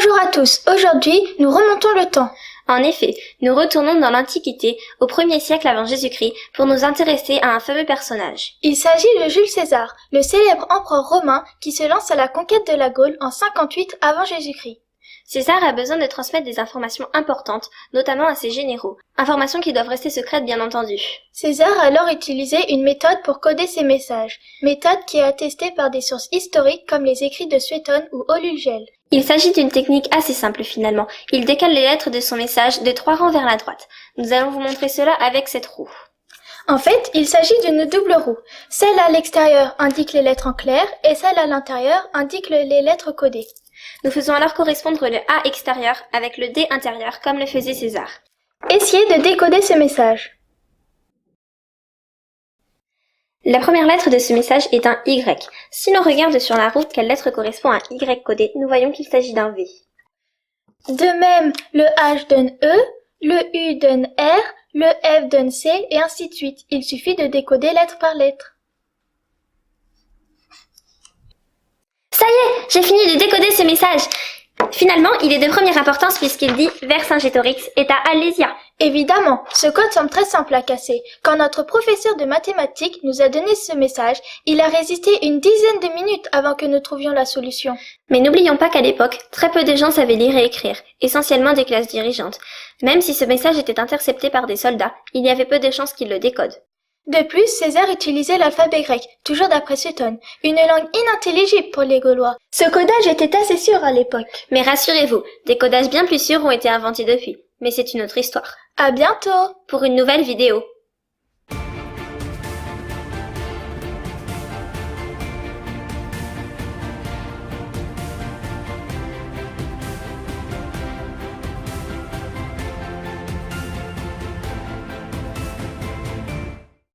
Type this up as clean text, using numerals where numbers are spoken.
Bonjour à tous, aujourd'hui nous remontons le temps. En effet, nous retournons dans l'Antiquité, au 1er siècle avant Jésus-Christ, pour nous intéresser à un fameux personnage. Il s'agit de Jules César, le célèbre empereur romain qui se lance à la conquête de la Gaule en 58 avant Jésus-Christ. César a besoin de transmettre des informations importantes, notamment à ses généraux, informations qui doivent rester secrètes bien entendu. César a alors utilisé une méthode pour coder ses messages, méthode qui est attestée par des sources historiques comme les écrits de Suétone ou Olugel. Il s'agit d'une technique assez simple finalement. Il décale les lettres de son message de 3 rangs vers la droite. Nous allons vous montrer cela avec cette roue. En fait, il s'agit d'une double roue. Celle à l'extérieur indique les lettres en clair et celle à l'intérieur indique les lettres codées. Nous faisons alors correspondre le A extérieur avec le D intérieur comme le faisait César. Essayez de décoder ce message. La première lettre de ce message est un Y. Si l'on regarde sur la roue quelle lettre correspond à un Y codé, nous voyons qu'il s'agit d'un V. De même, le H donne E, le U donne R, le F donne C et ainsi de suite. Il suffit de décoder lettre par lettre. Ça y est, j'ai fini de décoder ce message. Finalement, il est de première importance puisqu'il dit Vercingétorix et à Alésia. Évidemment, ce code semble très simple à casser. Quand notre professeur de mathématiques nous a donné ce message, il a résisté une dizaine de minutes avant que nous trouvions la solution. Mais n'oublions pas qu'à l'époque, très peu de gens savaient lire et écrire, essentiellement des classes dirigeantes. Même si ce message était intercepté par des soldats, il y avait peu de chances qu'ils le décodent. De plus, César utilisait l'alphabet grec, toujours d'après Suétone, une langue inintelligible pour les Gaulois. Ce codage était assez sûr à l'époque. Mais rassurez-vous, des codages bien plus sûrs ont été inventés depuis. Mais c'est une autre histoire. À bientôt pour une nouvelle vidéo.